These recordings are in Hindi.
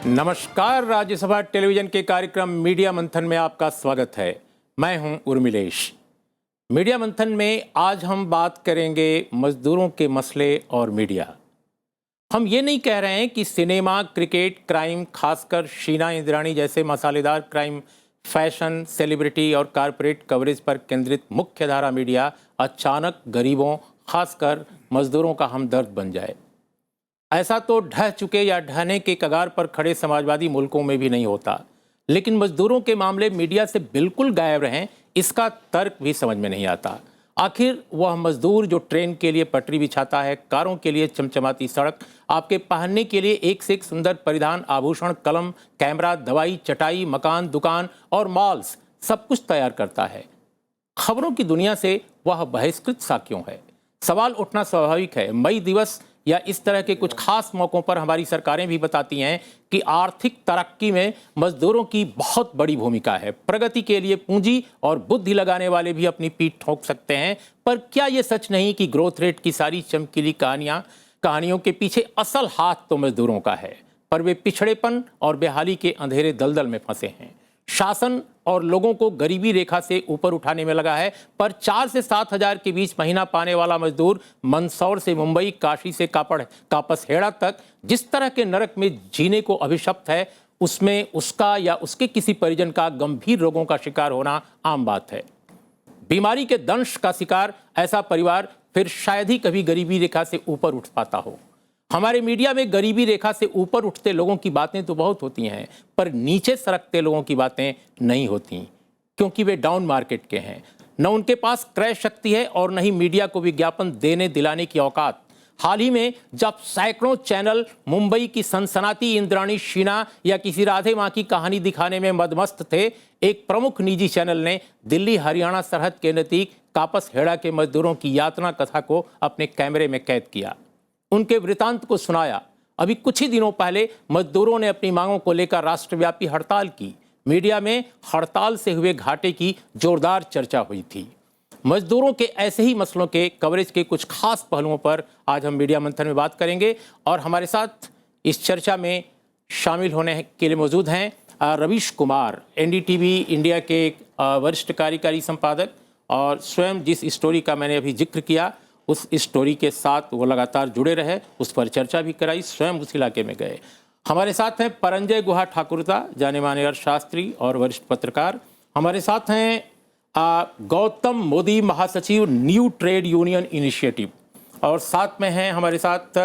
नमस्कार, राज्यसभा टेलीविजन के कार्यक्रम मीडिया मंथन में आपका स्वागत है। मैं हूं उर्मिलेश। मीडिया मंथन में आज हम बात करेंगे मजदूरों के मसले और मीडिया। हम ये नहीं कह रहे हैं कि सिनेमा, क्रिकेट, क्राइम, खासकर शीना इंद्राणी जैसे मसालेदार क्राइम, फैशन, सेलिब्रिटी और कारपोरेट कवरेज पर केंद्रित मुख्यधारा मीडिया अचानक गरीबों, खासकर मजदूरों का हमदर्द बन जाए। ऐसा तो ढह चुके या ढहने के कगार पर खड़े समाजवादी मुल्कों में भी नहीं होता, लेकिन मजदूरों के मामले मीडिया से बिल्कुल गायब रहें, इसका तर्क भी समझ में नहीं आता। आखिर वह मजदूर जो ट्रेन के लिए पटरी बिछाता है, कारों के लिए चमचमाती सड़क, आपके पहनने के लिए एक से एक सुंदर परिधान, आभूषण, कलम, कैमरा, दवाई, चटाई, मकान, दुकान और मॉल्स सब कुछ तैयार करता है। खबरों की दुनिया से वह बहिष्कृत सा क्यों है? सवाल उठना स्वाभाविक है। मई दिवस या इस तरह के कुछ खास मौक़ों पर हमारी सरकारें भी बताती हैं कि आर्थिक तरक्की में मजदूरों की बहुत बड़ी भूमिका है। प्रगति के लिए पूंजी और बुद्धि लगाने वाले भी अपनी पीठ ठोक सकते हैं, पर क्या ये सच नहीं कि ग्रोथ रेट की सारी चमकीली कहानियों के पीछे असल हाथ तो मजदूरों का है, पर वे पिछड़ेपन और बेहाली के अंधेरे दलदल में फंसे हैं। शासन और लोगों को गरीबी रेखा से ऊपर उठाने में लगा है, पर 4 से 7 हजार के बीच महीना पाने वाला मजदूर मंदसौर से मुंबई, काशी से कापसहेड़ा तक जिस तरह के नरक में जीने को अभिशप्त है, उसमें उसका या उसके किसी परिजन का गंभीर रोगों का शिकार होना आम बात है। बीमारी के दंश का शिकार ऐसा परिवार फिर शायद ही कभी गरीबी रेखा से ऊपर उठ पाता हो। हमारे मीडिया में गरीबी रेखा से ऊपर उठते लोगों की बातें तो बहुत होती हैं, पर नीचे सरकते लोगों की बातें नहीं होती, क्योंकि वे डाउन मार्केट के हैं। न उनके पास क्रय शक्ति है और न ही मीडिया को विज्ञापन देने दिलाने की औकात। हाल ही में जब सैकड़ों चैनल मुंबई की सनसनाती इंद्राणी शीना या किसी राधे माँ की कहानी दिखाने में मदमस्त थे, एक प्रमुख निजी चैनल ने दिल्ली हरियाणा सरहद के नज़दीक कापसहेड़ा के मजदूरों की यातना कथा को अपने कैमरे में कैद किया, उनके वृतांत को सुनाया। अभी कुछ ही दिनों पहले मजदूरों ने अपनी मांगों को लेकर राष्ट्रव्यापी हड़ताल की। मीडिया में हड़ताल से हुए घाटे की जोरदार चर्चा हुई थी। मजदूरों के ऐसे ही मसलों के कवरेज के कुछ खास पहलुओं पर आज हम मीडिया मंथन में बात करेंगे, और हमारे साथ इस चर्चा में शामिल होने के लिए मौजूद हैं रवीश कुमार, एनडीटीवी इंडिया के वरिष्ठ कार्यकारी संपादक, और स्वयं जिस स्टोरी का मैंने अभी जिक्र किया उस स्टोरी के साथ वो लगातार जुड़े रहे, उस पर चर्चा भी कराई, स्वयं उस इलाके में गए। हमारे साथ हैं परंजय गुहा ठाकुरता, जाने माने अर्थशास्त्री और वरिष्ठ पत्रकार। हमारे साथ हैं गौतम मोदी, महासचिव, न्यू ट्रेड यूनियन इनिशिएटिव, और साथ में हैं हमारे साथ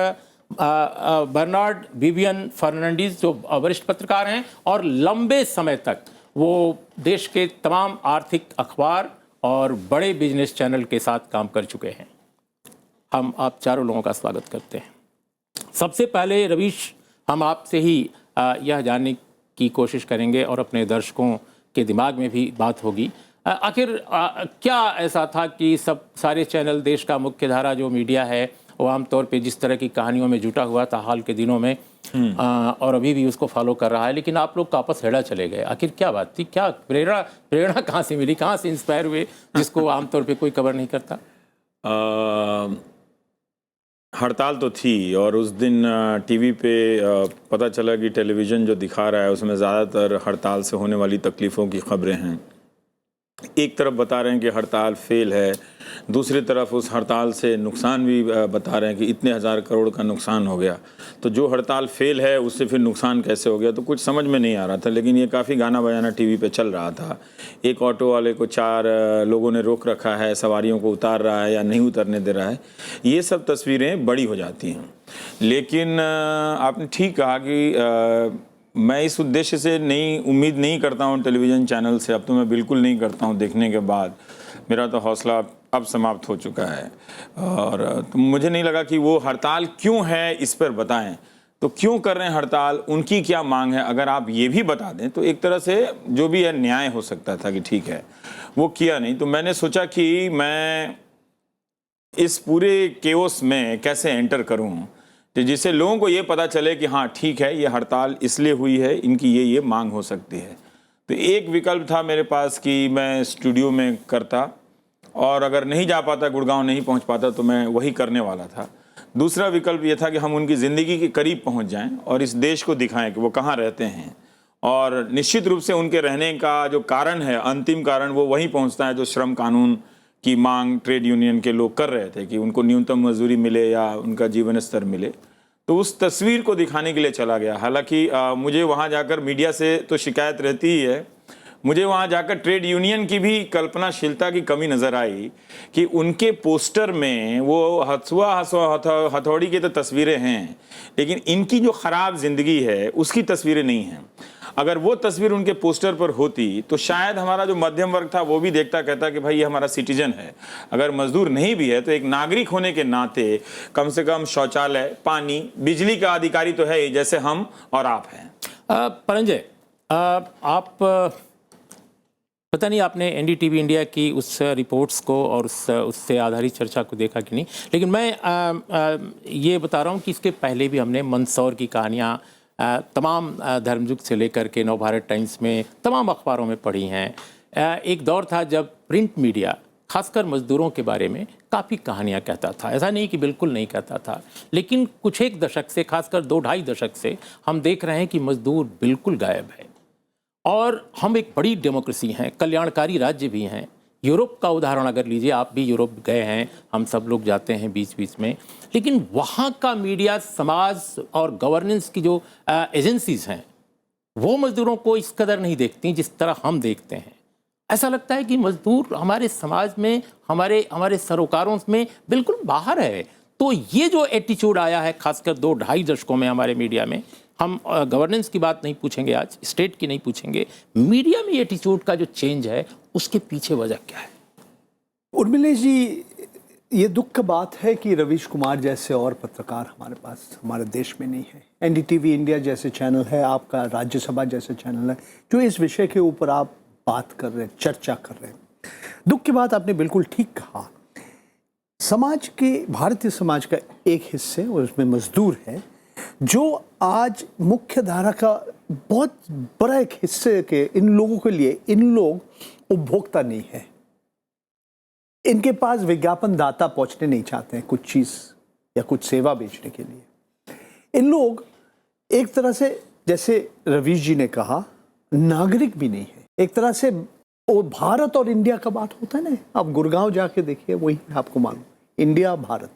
बर्नार्ड विवियन फर्नांडीज, जो वरिष्ठ पत्रकार हैं और लंबे समय तक वो देश के तमाम आर्थिक अखबार और बड़े बिजनेस चैनल के साथ काम कर चुके हैं। हम आप चारों लोगों का स्वागत करते हैं। सबसे पहले रवीश, हम आपसे ही यह जानने की कोशिश करेंगे और अपने दर्शकों के दिमाग में भी बात होगी, आखिर क्या ऐसा था कि सारे चैनल, देश का मुख्य धारा जो मीडिया है वो आमतौर पे जिस तरह की कहानियों में जुटा हुआ था हाल के दिनों में और अभी भी उसको फॉलो कर रहा है, लेकिन आप लोग कापसहेड़ा चले गए, आखिर क्या बात थी? क्या प्रेरणा कहाँ से मिली, कहाँ से इंस्पायर हुए, जिसको आमतौर पर कोई कवर नहीं करता? हड़ताल तो थी, और उस दिन टीवी पे पता चला कि टेलीविज़न जो दिखा रहा है उसमें ज़्यादातर हड़ताल से होने वाली तकलीफ़ों की खबरें हैं। एक तरफ बता रहे हैं कि हड़ताल फेल है, दूसरी तरफ उस हड़ताल से नुकसान भी बता रहे हैं कि इतने हज़ार करोड़ का नुकसान हो गया। तो जो हड़ताल फेल है उससे फिर नुकसान कैसे हो गया, तो कुछ समझ में नहीं आ रहा था। लेकिन ये काफ़ी गाना बजाना टीवी पे चल रहा था। एक ऑटो वाले को 4 लोगों ने रोक रखा है, सवारियों को उतार रहा है या नहीं उतरने दे रहा है। ये सब तस्वीरें बड़ी हो जाती हैं। लेकिन आपने ठीक कहा कि मैं इस उद्देश्य से उम्मीद नहीं करता हूँ टेलीविज़न चैनल से, अब तो मैं बिल्कुल नहीं करता हूँ। देखने के बाद मेरा तो हौसला अब समाप्त हो चुका है, और तो मुझे नहीं लगा कि वो हड़ताल क्यों है इस पर बताएं। तो क्यों कर रहे हैं हड़ताल, उनकी क्या मांग है, अगर आप ये भी बता दें तो एक तरह से जो भी है न्याय हो सकता था कि ठीक है। वो किया नहीं, तो मैंने सोचा कि मैं इस पूरे केओस में कैसे एंटर करूँ, जिससे लोगों को ये पता चले कि हाँ ठीक है, ये हड़ताल इसलिए हुई है, इनकी ये मांग हो सकती है। तो एक विकल्प था मेरे पास कि मैं स्टूडियो में करता, और अगर नहीं जा पाता, गुड़गांव नहीं पहुंच पाता, तो मैं वही करने वाला था। दूसरा विकल्प ये था कि हम उनकी ज़िंदगी के करीब पहुंच जाएं और इस देश को दिखाएं कि वो कहाँ रहते हैं। और निश्चित रूप से उनके रहने का जो कारण है, अंतिम कारण, वो वहीं पहुंचता है जो श्रम कानून की मांग ट्रेड यूनियन के लोग कर रहे थे कि उनको न्यूनतम मजदूरी मिले या उनका जीवन स्तर मिले। तो उस तस्वीर को दिखाने के लिए चला गया। हालांकि मुझे वहाँ जाकर मीडिया से तो शिकायत रहती ही है, मुझे वहाँ जाकर ट्रेड यूनियन की भी कल्पनाशीलता की कमी नज़र आई कि उनके पोस्टर में वो हथौड़ी की तो तस्वीरें हैं, लेकिन इनकी जो ख़राब ज़िंदगी है उसकी तस्वीरें नहीं हैं। अगर वो तस्वीर उनके पोस्टर पर होती तो शायद हमारा जो मध्यम वर्ग था वो भी देखता, कहता कि भाई ये हमारा सिटीजन है। अगर मजदूर नहीं भी है तो एक नागरिक होने के नाते कम से कम शौचालय, पानी, बिजली का अधिकारी तो है ही, जैसे हम और आप हैं। परंजय, आप पता नहीं आपने एनडीटीवी इंडिया की उस रिपोर्ट्स को और उससे आधारित चर्चा को देखा कि नहीं, लेकिन मैं ये बता रहा हूँ कि इसके पहले भी हमने मंदसौर की कहानियाँ तमाम धर्मयुग से लेकर के नवभारत टाइम्स में तमाम अखबारों में पढ़ी हैं। एक दौर था जब प्रिंट मीडिया खासकर मजदूरों के बारे में काफ़ी कहानियाँ कहता था। ऐसा नहीं कि बिल्कुल नहीं कहता था, लेकिन कुछ एक दशक से, खासकर 2-2.5 दशक से हम देख रहे हैं कि मजदूर बिल्कुल गायब है। और हम एक बड़ी डेमोक्रेसी हैं, कल्याणकारी राज्य भी हैं। यूरोप का उदाहरण अगर लीजिए, आप भी यूरोप गए हैं, हम सब लोग जाते हैं बीच बीच में, लेकिन वहाँ का मीडिया, समाज और गवर्नेंस की जो एजेंसीज हैं वो मज़दूरों को इस कदर नहीं देखती जिस तरह हम देखते हैं। ऐसा लगता है कि मज़दूर हमारे समाज में, हमारे सरोकारों में बिल्कुल बाहर है। तो ये जो एटीट्यूड आया है खासकर 2-2.5 दशकों में हमारे मीडिया में, हम गवर्नेंस की बात नहीं पूछेंगे आज, स्टेट की नहीं पूछेंगे, मीडिया में एटीट्यूड का जो चेंज है उसके पीछे वजह क्या है? उर्मिलेश जी, ये दुख की बात है कि रवीश कुमार जैसे और पत्रकार हमारे पास, हमारे देश में नहीं है। एनडीटीवी इंडिया जैसे चैनल है, आपका राज्यसभा जैसे चैनल है, जो इस विषय के ऊपर आप बात कर रहे हैं, चर्चा कर रहे हैं। दुख की बात आपने बिल्कुल ठीक कहा। समाज के, भारतीय समाज का एक हिस्से, और उसमें मजदूर है, जो आज मुख्य धारा का बहुत बड़ा एक हिस्से के इन लोगों के लिए, इन लोग उपभोक्ता नहीं है। इनके पास विज्ञापन दाता पहुंचने नहीं चाहते हैं कुछ चीज या कुछ सेवा बेचने के लिए। इन लोग एक तरह से, जैसे रवीश जी ने कहा, नागरिक भी नहीं है। एक तरह से वो भारत और इंडिया का बात होता है ना, आप गुड़गांव जाके देखिए, वही आपको मालूम, इंडिया भारत।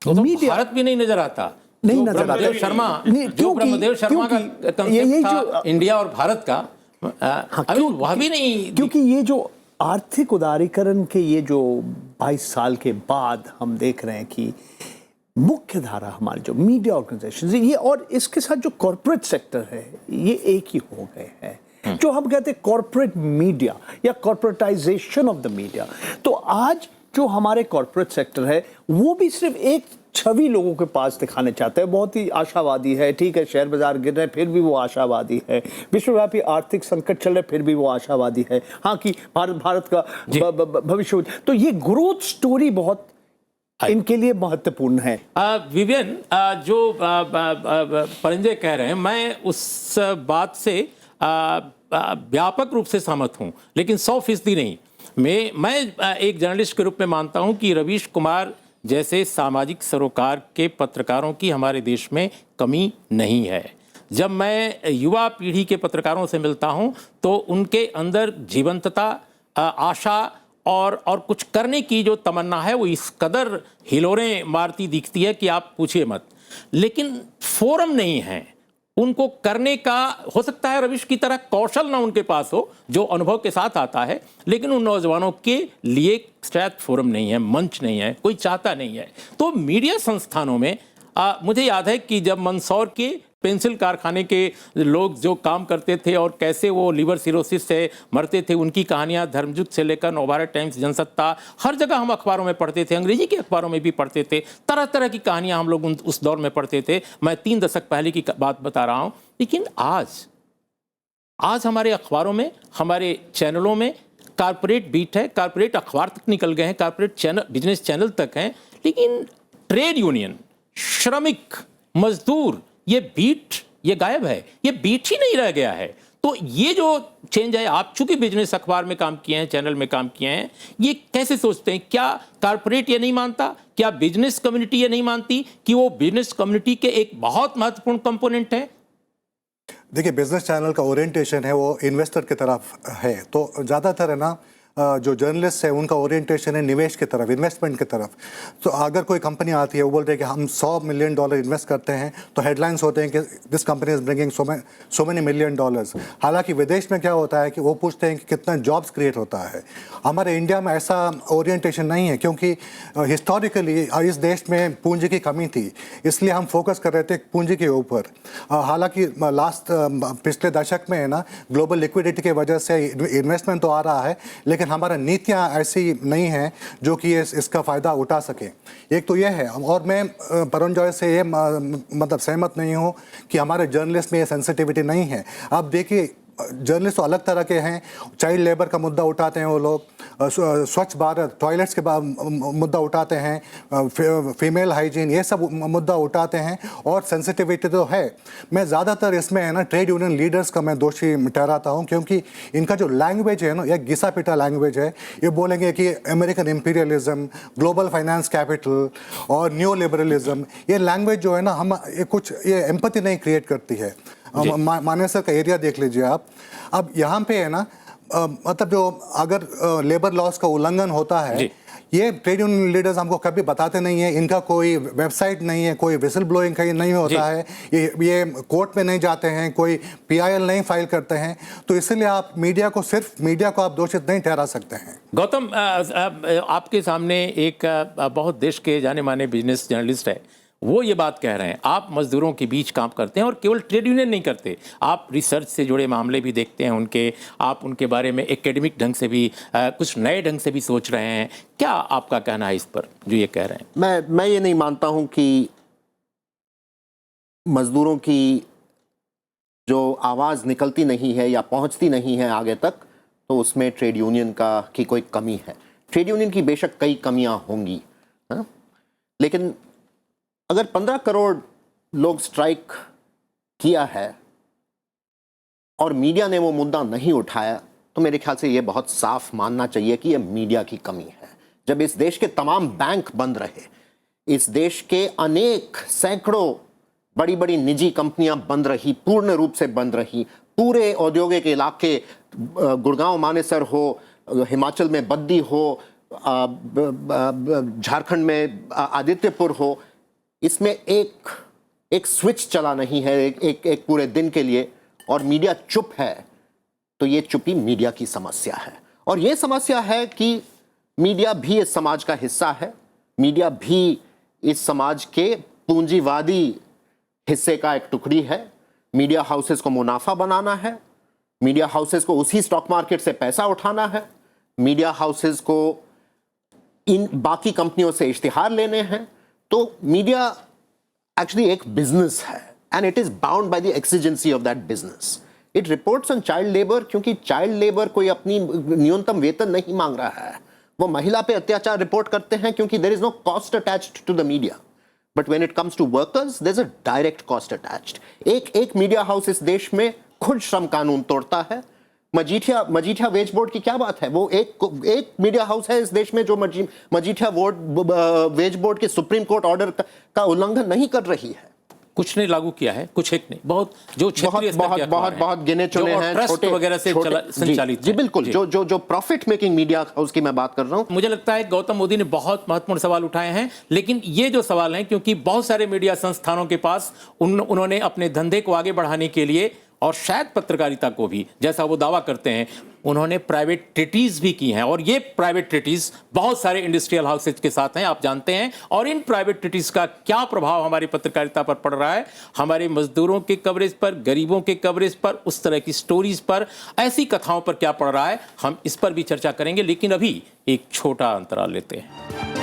तो भारत भी नहीं नजर आता, नहीं नजर आता। शर्मा, जो ब्रह्मदेव शर्मा का कंसेप्ट था इंडिया और भारत का, अभी वह भी नहीं। क्योंकि ये जो आर्थिक उदारीकरण के ये जो 22 साल के बाद हम देख रहे हैं कि मुख्य धारा हमारे जो मीडिया ऑर्गेनाइजेशन ये और इसके साथ जो कॉर्पोरेट सेक्टर है, ये एक ही हो गए हैं। जो हम कहते हैं कॉर्पोरेट मीडिया या कॉर्पोरेटाइजेशन ऑफ द मीडिया। तो आज जो हमारे कॉर्पोरेट सेक्टर है वो भी सिर्फ एक छवि लोगों के पास दिखाने चाहते हैं। बहुत ही आशावादी है, ठीक है, शेयर बाजार गिर रहे हैं फिर भी वो आशावादी है, विश्वव्यापी आर्थिक संकट चल रहे फिर भी वो आशावादी है, हाँ कि भारत का भविष्य। तो ये ग्रोथ स्टोरी बहुत इनके लिए महत्वपूर्ण है। विवियन, जो परंजय कह रहे हैं, मैं उस बात से व्यापक रूप से सहमत हूं, लेकिन 100% नहीं। मैं एक जर्नलिस्ट के रूप में मानता हूं कि रवीश कुमार जैसे सामाजिक सरोकार के पत्रकारों की हमारे देश में कमी नहीं है। जब मैं युवा पीढ़ी के पत्रकारों से मिलता हूं तो उनके अंदर जीवंतता, आशा और कुछ करने की जो तमन्ना है वो इस कदर हिलोरें मारती दिखती है कि आप पूछिए मत। लेकिन फोरम नहीं है उनको करने का। हो सकता है रवीश की तरह कौशल ना उनके पास हो जो अनुभव के साथ आता है, लेकिन उन नौजवानों के लिए शायद फोरम नहीं है, मंच नहीं है, कोई चाहता नहीं है। तो मीडिया संस्थानों में मुझे याद है कि जब मंदसौर के पेंसिल कारखाने के लोग जो काम करते थे और कैसे वो लीवर सिरोसिस से मरते थे, उनकी कहानियां धर्मयुग से लेकर नवभारत टाइम्स, जनसत्ता, हर जगह हम अखबारों में पढ़ते थे, अंग्रेजी के अखबारों में भी पढ़ते थे, तरह तरह की कहानियां हम लोग उस दौर में पढ़ते थे। मैं 3 दशक पहले की बात बता रहा हूं। लेकिन आज हमारे अखबारों में, हमारे चैनलों में कारपोरेट बीट है, कारपोरेट अखबार तक निकल गए हैं, कारपोरेट चैनल, बिजनेस चैनल तक हैं, लेकिन ट्रेड यूनियन, श्रमिक, मजदूर, ये बीट, ये गायब है, ये बीट ही नहीं रह गया है। तो ये जो चेंज है, आप चूंकि बिजनेस अखबार में काम किए हैं, चैनल में काम किए हैं, ये कैसे सोचते हैं? क्या कारपोरेट ये नहीं मानता? क्या बिजनेस कम्युनिटी ये नहीं मानती कि वो बिजनेस कम्युनिटी के एक बहुत महत्वपूर्ण कंपोनेंट है? देखिए, बिजनेस चैनल का ओरिएंटेशन है वो इन्वेस्टर की तरफ है, तो ज़्यादातर है ना जो जर्नलिस्ट है उनका ओरिएंटेशन है निवेश की तरफ, इन्वेस्टमेंट की तरफ। तो अगर कोई कंपनी आती है, वो बोल रही है कि हम $100 मिलियन इन्वेस्ट करते हैं, तो हेडलाइंस होते हैं कि this company is bringing so many million dollars. हालांकि विदेश में क्या होता है कि वो पूछते हैं कि कितना जॉब्स क्रिएट होता है। हमारे इंडिया में ऐसा ओरिएंटेशन नहीं है, क्योंकि हिस्टोरिकली इस देश में पूंजी की कमी थी, इसलिए हम फोकस कर रहे थे पूंजी के ऊपर। हालांकि पिछले दशक में है ना ग्लोबल लिक्विडिटी की वजह से इन्वेस्टमेंट तो आ रहा है, लेकिन हमारा नीतियां ऐसी नहीं हैं जो कि इसका फ़ायदा उठा सके। एक तो यह है, और मैं परम जॉय से ये मतलब सहमत नहीं हूं कि हमारे जर्नलिस्ट में ये सेंसिटिविटी नहीं है। आप देखिए, जर्नलिस्ट तो अलग तरह के हैं, चाइल्ड लेबर का मुद्दा उठाते हैं वो लोग, स्वच्छ भारत, टॉयलेट्स के मुद्दा उठाते हैं, फीमेल हाइजीन, ये सब मुद्दा उठाते हैं, और सेंसिटिविटी तो है। मैं ज़्यादातर इसमें है ना ट्रेड यूनियन लीडर्स का मैं दोषी ठहराता हूँ, क्योंकि इनका जो लैंग्वेज है ना, एक घिसा पिटा लैंग्वेज है। ये बोलेंगे कि American imperialism, global finance capital और न्यू लिबरलिज्म, ये लैंग्वेज जो है ना हम ये एम्पैथी नहीं क्रिएट करती है। मानेसर का एरिया देख लीजिए आप। अब यहाँ पे है ना मतलब जो अगर लेबर लॉस का उल्लंघन होता है, ये ट्रेड यूनियन लीडर्स हमको कभी बताते नहीं है। इनका कोई वेबसाइट नहीं है, कोई विसल ब्लोइंग कहीं नहीं होता है, ये कोर्ट में नहीं जाते हैं, कोई PIL नहीं फाइल करते हैं। तो इसलिए आप सिर्फ मीडिया को आप दोषित नहीं ठहरा सकते हैं। गौतम, आपके सामने एक बहुत देश के जाने माने बिजनेस जर्नलिस्ट है, वो ये बात कह रहे हैं, आप मजदूरों के बीच काम करते हैं और केवल ट्रेड यूनियन नहीं करते, आप रिसर्च से जुड़े मामले भी देखते हैं आप उनके बारे में एकेडमिक ढंग से भी कुछ नए ढंग से भी सोच रहे हैं। क्या आपका कहना है इस पर जो ये कह रहे हैं? मैं ये नहीं मानता हूं कि मजदूरों की जो आवाज़ निकलती नहीं है या पहुंचती नहीं है आगे तक, तो उसमें ट्रेड यूनियन की कोई कमी है। ट्रेड यूनियन की बेशक कई कमियां होंगी, है? लेकिन अगर 15 करोड़ लोग स्ट्राइक किया है और मीडिया ने वो मुद्दा नहीं उठाया, तो मेरे ख्याल से ये बहुत साफ मानना चाहिए कि ये मीडिया की कमी है। जब इस देश के तमाम बैंक बंद रहे, इस देश के अनेक सैकड़ों बड़ी बड़ी निजी कंपनियां बंद रही, पूर्ण रूप से बंद रही, पूरे औद्योगिक इलाके, गुड़गांव मानेसर हो, हिमाचल में बद्दी हो, झारखंड में आदित्यपुर हो, इसमें एक स्विच चला नहीं है एक पूरे दिन के लिए, और मीडिया चुप है, तो ये चुप्पी मीडिया की समस्या है। और ये समस्या है कि मीडिया भी इस समाज का हिस्सा है, मीडिया भी इस समाज के पूंजीवादी हिस्से का एक टुकड़ी है। मीडिया हाउसेस को मुनाफा बनाना है, मीडिया हाउसेस को उसी स्टॉक मार्केट से पैसा उठाना है, मीडिया हाउसेस को इन बाकी कंपनियों से इश्तिहार लेने हैं। तो मीडिया एक्चुअली एक बिजनेस है, and it is bound by the exigency of that business. It reports on child labour, क्योंकि चाइल्ड लेबर कोई अपनी न्यूनतम वेतन नहीं मांग रहा है, वो महिला पे अत्याचार रिपोर्ट करते हैं क्योंकि there is no cost attached to the media. But when it comes to workers, there is a direct cost attached. एक मीडिया हाउस इस देश में खुद श्रम कानून तोड़ता है। मजीठिया वेज बोर्ड की क्या बात है? वो एक मीडिया हाउस है इस देश में जो मजीठिया वेज बोर्ड के सुप्रीम कोर्ट ऑर्डर का उल्लंघन नहीं कर रही है। कुछ ने लागू किया है, कुछ एक ने, बहुत बहुत गिने चुने हैं, छोटे वगैरह से संचालित। जी बिल्कुल, जो प्रॉफिट मेकिंग मीडिया हाउस की मैं बात कर रहा हूं। मुझे लगता है गौतम मोदी ने बहुत महत्वपूर्ण सवाल उठाए हैं, लेकिन ये जो सवाल हैं, क्योंकि बहुत सारे मीडिया संस्थानों के पास उन्होंने अपने धंधे को आगे बढ़ाने के लिए, और शायद पत्रकारिता को भी, जैसा वो दावा करते हैं, उन्होंने प्राइवेट ट्रीटीज भी की हैं, और ये प्राइवेट ट्रीटीज बहुत सारे इंडस्ट्रियल हाउसेज के साथ हैं, आप जानते हैं। और इन प्राइवेट ट्रीटीज का क्या प्रभाव हमारी पत्रकारिता पर पड़ रहा है, हमारे मजदूरों के कवरेज पर, गरीबों के कवरेज पर, उस तरह की स्टोरीज पर, ऐसी कथाओं पर क्या पड़ रहा है, हम इस पर भी चर्चा करेंगे। लेकिन अभी एक छोटा अंतराल लेते हैं।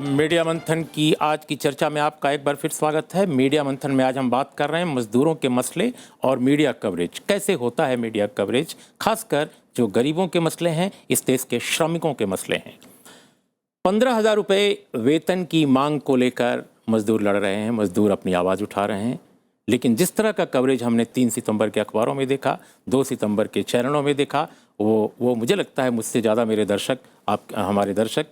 मीडिया मंथन की आज की चर्चा में आपका एक बार फिर स्वागत है। मीडिया मंथन में आज हम बात कर रहे हैं मजदूरों के मसले और मीडिया कवरेज। कैसे होता है मीडिया कवरेज, खासकर जो गरीबों के मसले हैं, इस देश के श्रमिकों के मसले हैं। 15,000 रुपये वेतन की मांग को लेकर मजदूर लड़ रहे हैं, मजदूर अपनी आवाज़ उठा रहे हैं, लेकिन जिस तरह का कवरेज हमने 3 सितंबर के अखबारों में देखा, 2 सितंबर के चैनलों में देखा, वो मुझे लगता है मुझसे ज़्यादा मेरे दर्शक, हमारे दर्शक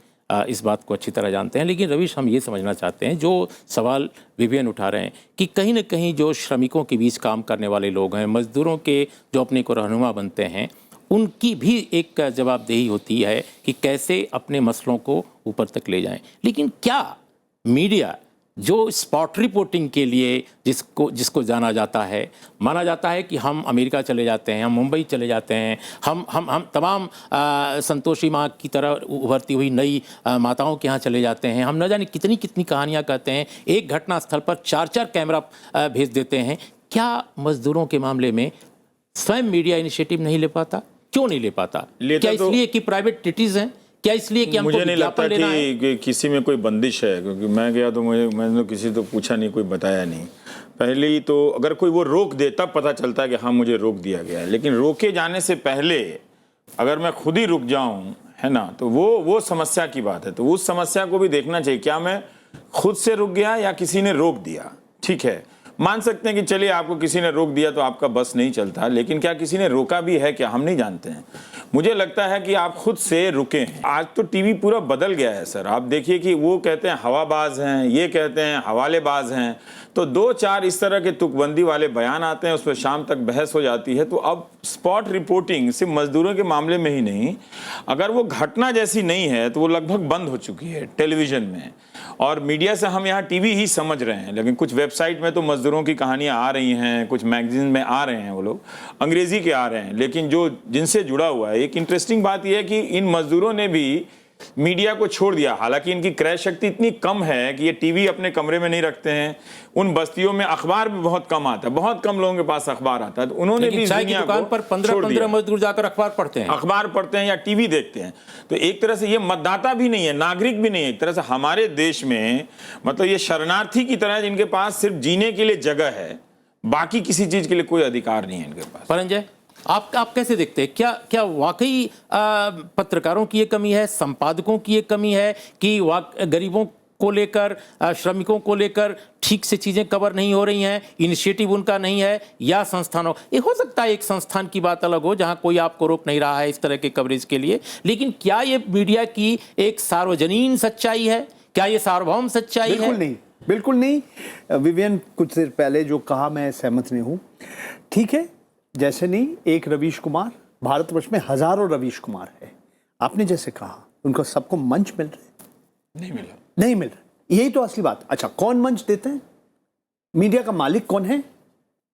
इस बात को अच्छी तरह जानते हैं। लेकिन रवीश, हम ये समझना चाहते हैं, जो सवाल विवियन उठा रहे हैं कि कहीं ना कहीं जो श्रमिकों के बीच काम करने वाले लोग हैं, मजदूरों के जो अपने को रहनुमा बनते हैं, उनकी भी एक जवाबदेही होती है कि कैसे अपने मसलों को ऊपर तक ले जाएं। लेकिन क्या मीडिया जो स्पॉट रिपोर्टिंग के लिए जिसको जाना जाता है, माना जाता है कि हम अमेरिका चले जाते हैं, हम मुंबई चले जाते हैं, हम तमाम संतोषी माँ की तरह उभरती हुई नई माताओं के यहाँ चले जाते हैं, हम न जाने कितनी कितनी कहानियाँ कहते हैं, एक घटना स्थल पर 4-4 कैमरा भेज देते हैं। क्या मजदूरों के मामले में स्वयं मीडिया इनिशिएटिव नहीं ले पाता? क्यों नहीं ले पाता? क्या इसलिए कि प्राइवेट टिटीज हैं? क्या इसलिए कि हमको मुझे नहीं लगता लेना है? कि किसी में कोई बंदिश है, क्योंकि मैं गया तो मैंने तो किसी तो पूछा नहीं, कोई बताया नहीं। पहले तो अगर कोई वो रोक दे तब पता चलता है कि हाँ मुझे रोक दिया गया है, लेकिन रोके जाने से पहले अगर मैं खुद ही रुक जाऊं, है ना, तो वो समस्या की बात है। तो उस समस्या को भी देखना चाहिए, क्या मैं खुद से रुक गया या किसी ने रोक दिया। ठीक है, मान सकते हैं कि चलिए आपको किसी ने रोक दिया तो आपका बस नहीं चलता, लेकिन क्या किसी ने रोका भी है क्या, हम नहीं जानते हैं। मुझे लगता है कि आप खुद से रुके हैं। आज तो टीवी पूरा बदल गया है सर। आप देखिए कि वो कहते हैं हवाबाज हैं, ये कहते हैं हवालेबाज हैं, तो 2-4 इस तरह के तुकबंदी वाले बयान आते हैं, उस पर शाम तक बहस हो जाती है। तो अब स्पॉट रिपोर्टिंग सिर्फ मजदूरों के मामले में ही नहीं, अगर वो घटना जैसी नहीं है तो वो लगभग बंद हो चुकी है टेलीविजन में। और मीडिया से हम यहाँ टीवी ही समझ रहे हैं, लेकिन कुछ वेबसाइट में तो मजदूरों की कहानियाँ आ रही हैं, कुछ मैगजीन में आ रहे हैं, वो लोग अंग्रेजी के आ रहे हैं, लेकिन जो जिनसे जुड़ा हुआ है। एक इंटरेस्टिंग बात यह है कि इन मजदूरों ने भी मीडिया को छोड़ दिया। हालांकि इनकी क्रय शक्ति इतनी कम है कि ये टीवी अपने कमरे में नहीं रखते हैं। उन बस्तियों में अखबार भी बहुत कम आता है, बहुत कम लोगों के पास अखबार आता है, तो उन्होंने भी चाय की दुकान पर 15-15 मजदूर जाकर अखबार पढ़ते हैं या टीवी देखते हैं। तो एक तरह से ये मतदाता भी नहीं है, नागरिक भी नहीं है। एक तरह से हमारे देश में मतलब ये शरणार्थी की तरह, जिनके पास सिर्फ जीने के लिए जगह है, बाकी किसी चीज के लिए कोई अधिकार नहीं है इनके पास। परंजय, आप कैसे देखते हैं? क्या वाकई पत्रकारों की ये कमी है, संपादकों की ये कमी है कि गरीबों को लेकर, श्रमिकों को लेकर ठीक से चीज़ें कवर नहीं हो रही हैं, इनिशिएटिव उनका नहीं है, या संस्थानों? ये हो सकता है एक संस्थान की बात अलग हो जहां कोई आपको रोक नहीं रहा है इस तरह के कवरेज के लिए, लेकिन क्या ये मीडिया की एक सार्वजनीन सच्चाई है? क्या ये सार्वभौम सच्चाई है? बिल्कुल नहीं, बिल्कुल नहीं। विवियन कुछ देर पहले जो कहा, मैं सहमत नहीं हूँ। ठीक है, जैसे नहीं एक रवीश कुमार, भारतवर्ष में हजारों रवीश कुमार है। आपने जैसे कहा उनको सबको मंच मिल रहे, नहीं मिल रहा। यही तो असली बात। अच्छा, कौन मंच देते हैं? मीडिया का मालिक कौन है?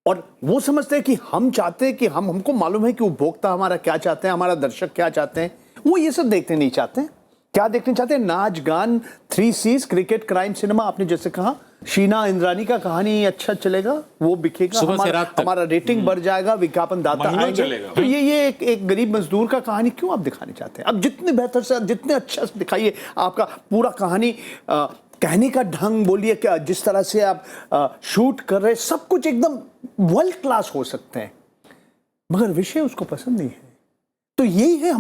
और वो समझते हैं कि हम चाहते हैं कि हमको मालूम है कि उपभोक्ता हमारा क्या चाहते हैं, हमारा दर्शक क्या चाहते हैं। वो ये सब देखने नहीं चाहते हैं। क्या देखने चाहते हैं? नाच गान, 3 C's, क्रिकेट, क्राइम, सिनेमा। आपने जैसे कहा शीना इंद्रानी का कहानी अच्छा चलेगा, वो बिकेगा, हमारा रेटिंग बढ़ जाएगा, विज्ञापन दाता आएंगे। तो ये एक गरीब मजदूर का कहानी क्यों आप दिखाने चाहते हैं? अब जितने बेहतर से, जितने अच्छा से दिखाइए, आपका पूरा कहानी कहने का ढंग बोलिए, क्या जिस तरह से आप शूट कर रहे, सब कुछ एकदम वर्ल्ड क्लास हो सकते हैं, मगर विषय उसको पसंद नहीं है। तो यही है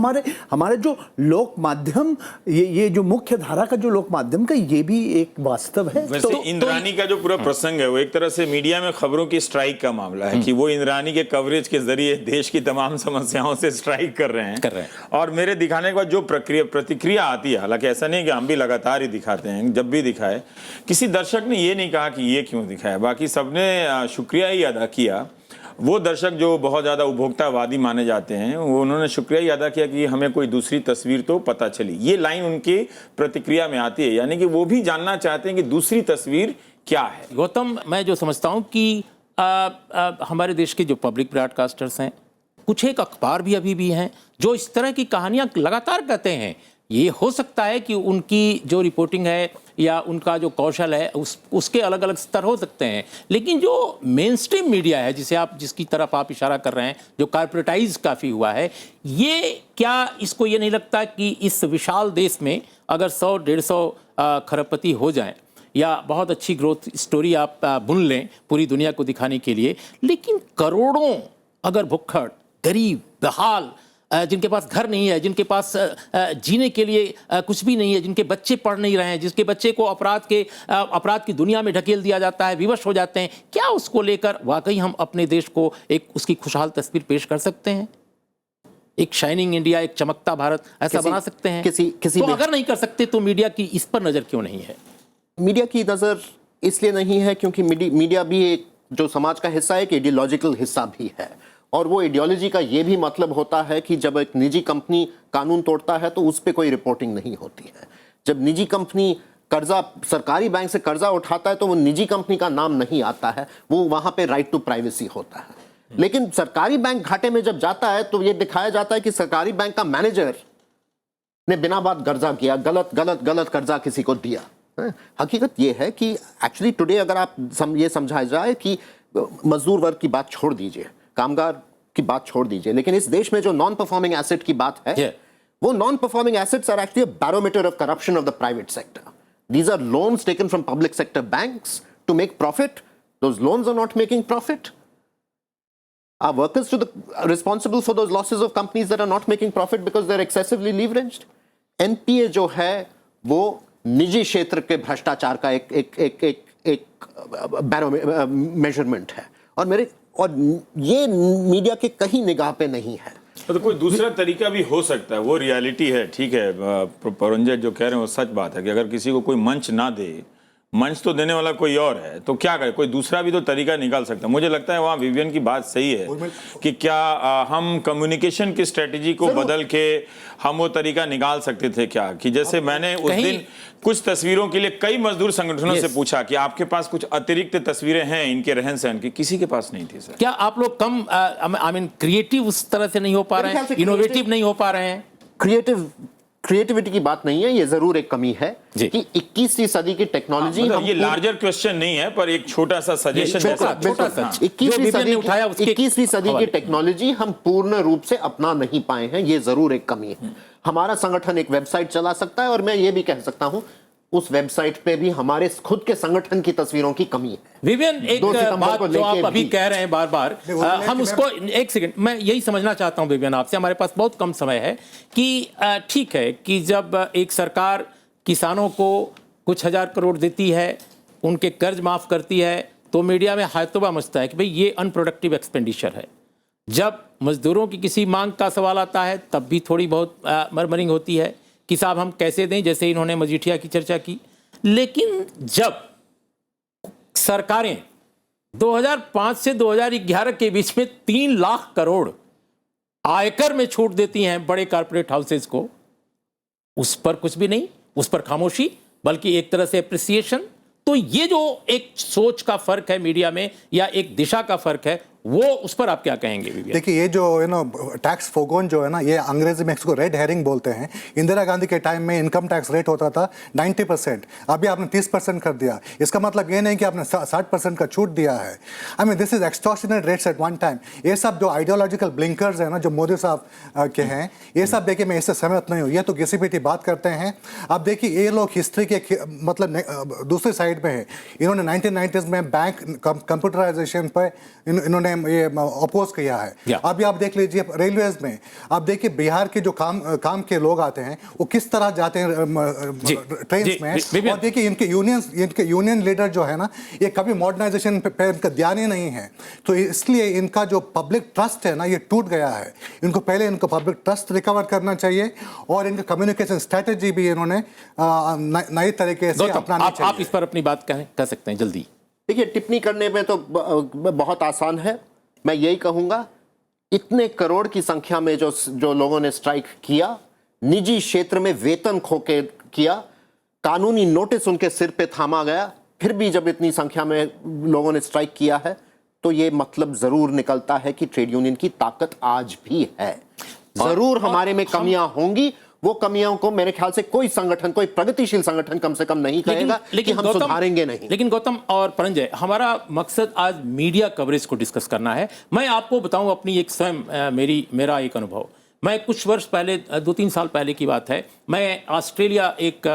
हमारे जो लोक माध्यम, ये जो मुख्य धारा का जो लोक माध्यम का, ये भी एक वास्तव है। वैसे तो इंद्रानी का जो पूरा प्रसंग है वो एक तरह से मीडिया में खबरों की स्ट्राइक का मामला है कि वो इंद्रानी के कवरेज के जरिए देश की तमाम समस्याओं से स्ट्राइक कर रहे हैं। और मेरे दिखाने के बाद जो प्रतिक्रिया आती है, हालांकि ऐसा नहीं कि हम भी लगातार ही दिखाते हैं, जब भी दिखाए किसी दर्शक ने ये नहीं कहा कि ये क्यों दिखाया, बाकी सबने शुक्रिया ही अदा किया। वो दर्शक जो बहुत ज़्यादा उपभोक्तावादी माने जाते हैं, वो उन्होंने शुक्रिया ही अदा किया कि हमें कोई दूसरी तस्वीर तो पता चली। ये लाइन उनकी प्रतिक्रिया में आती है, यानी कि वो भी जानना चाहते हैं कि दूसरी तस्वीर क्या है। गौतम, मैं जो समझता हूँ कि हमारे देश के जो पब्लिक ब्रॉडकास्टर्स हैं, कुछ एक अखबार भी अभी भी हैं जो इस तरह की कहानियाँ लगातार कहते हैं। ये हो सकता है कि उनकी जो रिपोर्टिंग है या उनका जो कौशल है उसके अलग अलग स्तर हो सकते हैं, लेकिन जो मेन स्ट्रीम मीडिया है जिसकी तरफ आप इशारा कर रहे हैं, जो कॉर्पोरेटाइज काफ़ी हुआ है, ये क्या इसको ये नहीं लगता कि इस विशाल देश में अगर 100-150 खरबपति हो जाएं या बहुत अच्छी ग्रोथ स्टोरी आप बुन लें पूरी दुनिया को दिखाने के लिए, लेकिन करोड़ों अगर भुक्खड़, गरीब, बेहाल जिनके पास घर नहीं है, जिनके पास जीने के लिए कुछ भी नहीं है, जिनके बच्चे पढ़ नहीं रहे हैं, जिसके बच्चे को अपराध की दुनिया में ढकेल दिया जाता है, विवश हो जाते हैं, क्या उसको लेकर वाकई हम अपने देश को एक उसकी खुशहाल तस्वीर पेश कर सकते हैं? एक शाइनिंग इंडिया, एक चमकता भारत ऐसा बना सकते हैं? तो अगर नहीं कर सकते तो मीडिया की इस पर नजर क्यों नहीं है? मीडिया की नजर इसलिए नहीं है क्योंकि मीडिया भी एक जो समाज का हिस्सा है, एक आइडियोलॉजिकल हिस्सा भी है। और वो आइडियोलॉजी का ये भी मतलब होता है कि जब एक निजी कंपनी कानून तोड़ता है तो उस पर कोई रिपोर्टिंग नहीं होती है। जब निजी कंपनी कर्जा, सरकारी बैंक से कर्जा उठाता है तो वो निजी कंपनी का नाम नहीं आता है, वो वहां पे राइट टू प्राइवेसी होता है। लेकिन सरकारी बैंक घाटे में जब जाता है तो ये दिखाया जाता है कि सरकारी बैंक का मैनेजर ने बिना बात कर्जा किया, गलत कर्जा किसी को दिया। हकीकत ये है कि एक्चुअली टुडे अगर आप ये समझाया जाए कि मजदूर वर्ग की बात छोड़ दीजिए, कामगार की बात छोड़ दीजिए, लेकिन इस देश में जो नॉन परफॉर्मिंग एसेट की बात है, वो non performing assets are actually a barometer of corruption of the private sector. These are loans taken from public sector banks to make profit. Those loans are not making profit. Are workers responsible for those losses of companies that are not making profit because they're excessively leveraged? NPA जो है वो निजी क्षेत्र के भ्रष्टाचार का एक मेजरमेंट है, और ये मीडिया के कहीं निगाह पे नहीं है। तो कोई दूसरा तरीका भी हो सकता है, वो रियलिटी है, ठीक है। परंजय जो कह रहे हैं वो सच बात है कि अगर किसी को कोई मंच ना दे, मंच तो देने वाला कोई और है, तो क्या करे, कोई दूसरा भी तो तरीका निकाल सकता है। मुझे लगता है वहाँ विवियन की बात सही है कि क्या हम कम्युनिकेशन की स्ट्रेटेजी को बदल के हम वो तरीका निकाल सकते थे क्या, कि जैसे मैंने उस दिन कुछ तस्वीरों के लिए कई मजदूर संगठनों से पूछा कि आपके पास कुछ अतिरिक्त तस्वीरें हैं इनके रहन सहन की, किसी के पास नहीं थी सर। क्या आप लोग कम आई मीन क्रिएटिव उस तरह से नहीं हो पा रहे हैं, इनोवेटिव नहीं हो पा रहे हैं? क्रिएटिविटी की बात नहीं है, ये जरूर एक कमी है कि 21वीं सदी की टेक्नोलॉजी, ये लार्जर क्वेश्चन नहीं है पर एक छोटा सा सजेशन, 21वीं सदी की टेक्नोलॉजी हम पूर्ण रूप से अपना नहीं पाए हैं, ये जरूर एक कमी है। हमारा संगठन एक वेबसाइट चला सकता है, और मैं ये भी कह सकता हूं उस वेबसाइट पे भी हमारे खुद के संगठन की तस्वीरों की कमी है। विवियन, एक बात जो आप अभी कह रहे हैं बार बार, हम उसको एक सेकंड, मैं यही समझना चाहता हूं विवियन आपसे, हमारे पास बहुत कम समय है, कि ठीक है कि जब एक सरकार किसानों को कुछ हजार करोड़ देती है, उनके कर्ज माफ करती है, तो मीडिया में हायतोबा मचता है कि भाई ये अनप्रोडक्टिव एक्सपेंडिचर है। जब मजदूरों की किसी मांग का सवाल आता है तब भी थोड़ी बहुत मरमरिंग होती है कि साहब हम कैसे दें, जैसे इन्होंने मजीठिया की चर्चा की। लेकिन जब सरकारें 2005 से 2011 के बीच में 3 लाख करोड़ आयकर में छूट देती हैं बड़े कॉर्पोरेट हाउसेस को, उस पर कुछ भी नहीं, उस पर खामोशी, बल्कि एक तरह से एप्रिसिएशन। तो ये जो एक सोच का फर्क है मीडिया में, या एक दिशा का फर्क है, वो उस पर आप क्या कहेंगे? देखिए, ये जो टैक्स फोगोन जो है ना, ये अंग्रेजी में इसको रेड हेरिंग बोलते हैं। इंदिरा गांधी के टाइम में इनकम टैक्स रेट होता था 90%, अभी आपने 30% कर दिया। इसका मतलब ये नहीं कि आपने 60% का छूट दिया है। I mean this is extortionate rates at one time. ये सब जो आइडियोलॉजिकल ब्लिंकर्स है ना, जो मोदी साहब के हैं, ये सब देखिए मैं इससे सहमत नहीं हूँ। ये तो घिसी पिटी बात करते हैं। अब देखिए, ये लोग हिस्ट्री के मतलब दूसरी साइड में है। इन्होंने 1990s में बैंक कंप्यूटराइजेशन पर इन्होंने ये अपोज किया है। अभी आप देख लीजिए रेलवेज में, आप देखिए बिहार के जो काम के लोग आते हैं वो किस तरह जाते हैं ट्रेन में, और देखिए इनके यूनियन लीडर जो है ना, ये कभी मॉडर्नाइजेशन पे इनका ध्यान ही नहीं है। तो इसलिए इनका जो पब्लिक ट्रस्ट है ना, ये टूट गया है। इनको पब्लिक ट्रस्ट रिकवर करना चाहिए, और इनका कम्युनिकेशन स्ट्रेटेजी भी इन्होंने नए तरीके से अपनानी चाहिए। आप इस पर अपनी बात कह सकते हैं जल्दी। देखिए, टिप्पणी करने में तो बहुत आसान है। मैं यही कहूंगा, इतने करोड़ की संख्या में जो लोगों ने स्ट्राइक किया, निजी क्षेत्र में वेतन खो के किया, कानूनी नोटिस उनके सिर पे थामा गया, फिर भी जब इतनी संख्या में लोगों ने स्ट्राइक किया है, तो ये मतलब जरूर निकलता है कि ट्रेड यूनियन की ताकत आज भी है। जरूर हमारे में कमियां होंगी, वो कमियों को मेरे ख्याल से कोई संगठन, कोई प्रगतिशील संगठन कम से कम नहीं कहेगा कि हम सुधारेंगे नहीं। लेकिन गौतम और परंजय, हमारा मकसद आज मीडिया कवरेज को डिस्कस करना है। मैं आपको बताऊं अपनी एक स्वयं मेरा एक अनुभव। मैं कुछ वर्ष पहले, 2-3 साल पहले की बात है, मैं ऑस्ट्रेलिया एक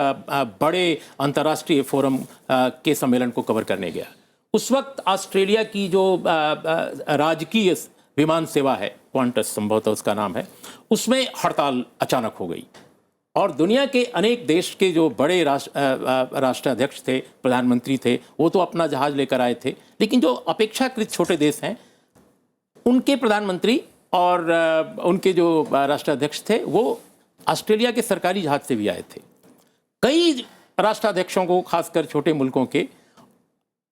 बड़े अंतर्राष्ट्रीय फोरम के सम्मेलन को कवर करने गया। उस वक्त ऑस्ट्रेलिया की जो राजकीय विमान सेवा है, क्वांटस संभवतः उसका नाम है, उसमें हड़ताल अचानक हो गई और दुनिया के अनेक देश के जो बड़े राष्ट्राध्यक्ष थे, प्रधानमंत्री थे, वो तो अपना जहाज लेकर आए थे, लेकिन जो अपेक्षाकृत छोटे देश हैं उनके प्रधानमंत्री और उनके जो राष्ट्राध्यक्ष थे वो ऑस्ट्रेलिया के सरकारी जहाज से भी आए थे। कई राष्ट्राध्यक्षों को, खासकर छोटे मुल्कों के,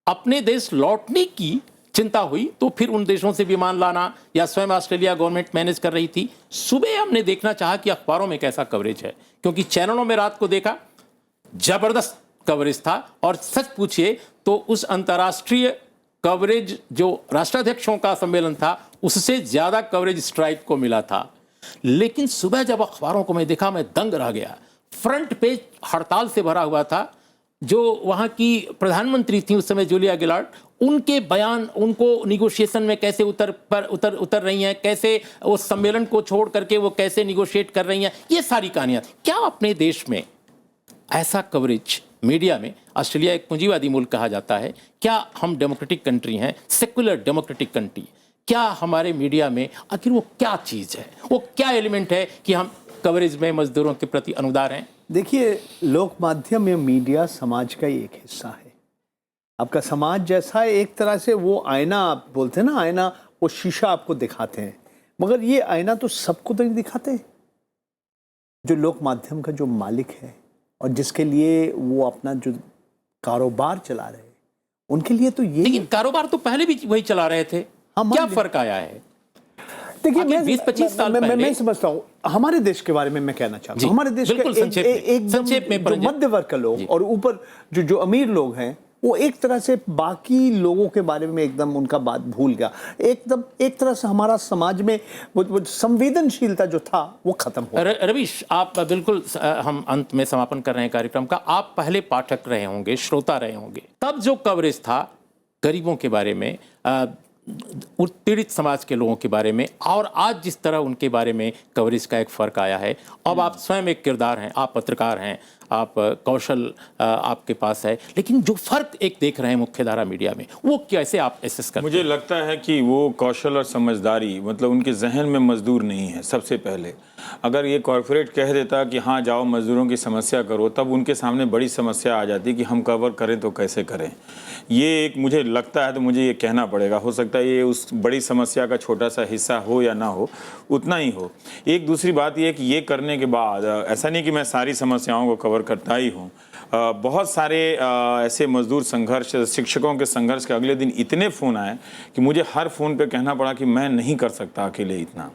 अपने देश लौटने की चिंता हुई तो फिर उन देशों से विमान लाना या स्वयं ऑस्ट्रेलिया गवर्नमेंट मैनेज कर रही थी। सुबह हमने देखना चाहा कि अखबारों में कैसा कवरेज है, क्योंकि चैनलों में रात को देखा जबरदस्त कवरेज था और सच पूछिए तो उस अंतर्राष्ट्रीय कवरेज जो राष्ट्राध्यक्षों का सम्मेलन था उससे ज्यादा कवरेज स्ट्राइक को मिला था। लेकिन सुबह जब अखबारों को मैं देखा, मैं दंग रह गया। फ्रंट पेज हड़ताल से भरा हुआ था। जो वहाँ की प्रधानमंत्री थी उस समय, जूलिया गिलार्ड, उनके बयान, उनको निगोशिएशन में कैसे उतर रही हैं, कैसे उस सम्मेलन को छोड़ करके वो कैसे निगोशिएट कर रही हैं, ये सारी कहानियाँ थी। क्या अपने देश में ऐसा कवरेज मीडिया में, ऑस्ट्रेलिया एक पूंजीवादी मुल्क कहा जाता है, क्या हम डेमोक्रेटिक कंट्री हैं, सेक्युलर डेमोक्रेटिक कंट्री, क्या हमारे मीडिया में आखिर वो क्या चीज़ है, वो क्या एलिमेंट है कि हम कवरेज में मजदूरों के प्रति अनुदार हैं? देखिए, लोक माध्यम या मीडिया समाज का ही एक हिस्सा है। आपका समाज जैसा है, एक तरह से वो आईना, आप बोलते हैं ना आईना, वो शीशा आपको दिखाते हैं, मगर ये आईना तो सबको तो नहीं दिखाते। जो लोक माध्यम का जो मालिक है और जिसके लिए वो अपना जो कारोबार चला रहे हैं, उनके लिए तो ये। लेकिन कारोबार तो पहले भी वही चला रहे थे। क्या फर्क आया है? देखिए, मैं 20-25 साल पहले मैं समझता हूँ, हमारे देश के बारे में मैं कहना चाहता हूँ, हमारे देश के संक्षेप में जो मध्य वर्ग का लोग और ऊपर जो अमीर लोग हैं, वो एक तरह से बाकी लोगों के बारे में एकदम उनका बात भूल गया। एकदम एक तरह से हमारा समाज में वो संवेदनशीलता जो था वो खत्म हो गया। रवीश, आप बिल्कुल, हम अंत में समापन कर रहे हैं कार्यक्रम का। आप पहले पाठक रहे होंगे, श्रोता रहे होंगे। तब जो कवरेज था गरीबों के बारे में, उत्पीड़ित समाज के लोगों के बारे में, और आज जिस तरह उनके बारे में कवरेज का एक फ़र्क आया है। अब आप स्वयं एक किरदार हैं, आप पत्रकार हैं, आप कौशल आपके पास है, लेकिन जो फ़र्क एक देख रहे हैं मुख्यधारा मीडिया में, वो कैसे आप एसेस करते हैं? मुझे लगता है कि वो कौशल और समझदारी, मतलब उनके जहन में मजदूर नहीं है। सबसे पहले अगर ये कॉरपोरेट कह देता कि हाँ जाओ मजदूरों की समस्या करो, तब उनके सामने बड़ी समस्या आ जाती कि हम कवर करें तो कैसे करें। ये एक मुझे लगता है, तो मुझे ये कहना पड़ेगा, हो सकता है ये उस बड़ी समस्या का छोटा सा हिस्सा हो या ना हो, उतना ही हो। एक दूसरी बात ये है कि ये करने के बाद ऐसा नहीं कि मैं सारी समस्याओं को कवर करता ही हूँ। बहुत सारे ऐसे मजदूर संघर्ष, शिक्षकों के संघर्ष के अगले दिन इतने फ़ोन आए कि मुझे हर फ़ोन पे कहना पड़ा कि मैं नहीं कर सकता अकेले इतना,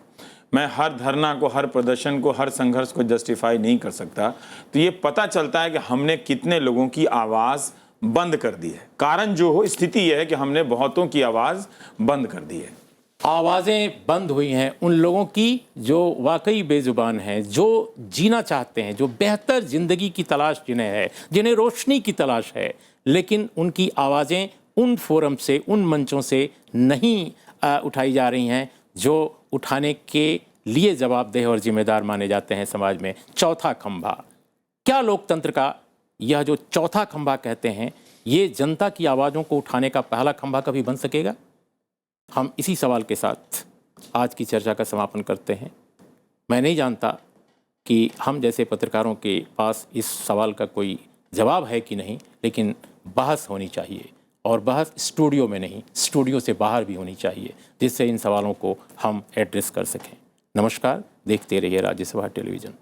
मैं हर धरना को, हर प्रदर्शन को, हर संघर्ष को जस्टिफाई नहीं कर सकता। तो ये पता चलता है कि हमने कितने लोगों की आवाज़ बंद कर दी है। कारण जो हो, स्थिति यह है कि हमने बहुतों की आवाज़ बंद कर दी है। आवाज़ें बंद हुई हैं उन लोगों की जो वाकई बेजुबान हैं, जो जीना चाहते हैं, जो बेहतर ज़िंदगी की तलाश जिन्हें है, जिन्हें रोशनी की तलाश है, लेकिन उनकी आवाज़ें उन फोरम से, उन मंचों से नहीं उठाई जा रही हैं जो उठाने के लिए जवाबदेह और जिम्मेदार माने जाते हैं समाज में। चौथा खंभा, क्या लोकतंत्र का यह जो चौथा खंभा कहते हैं, ये जनता की आवाज़ों को उठाने का पहला खंभा कभी बन सकेगा? हम इसी सवाल के साथ आज की चर्चा का समापन करते हैं। मैं नहीं जानता कि हम जैसे पत्रकारों के पास इस सवाल का कोई जवाब है कि नहीं, लेकिन बहस होनी चाहिए, और बहस स्टूडियो में नहीं, स्टूडियो से बाहर भी होनी चाहिए, जिससे इन सवालों को हम एड्रेस कर सकें। नमस्कार, देखते रहिए राज्यसभा टेलीविज़न।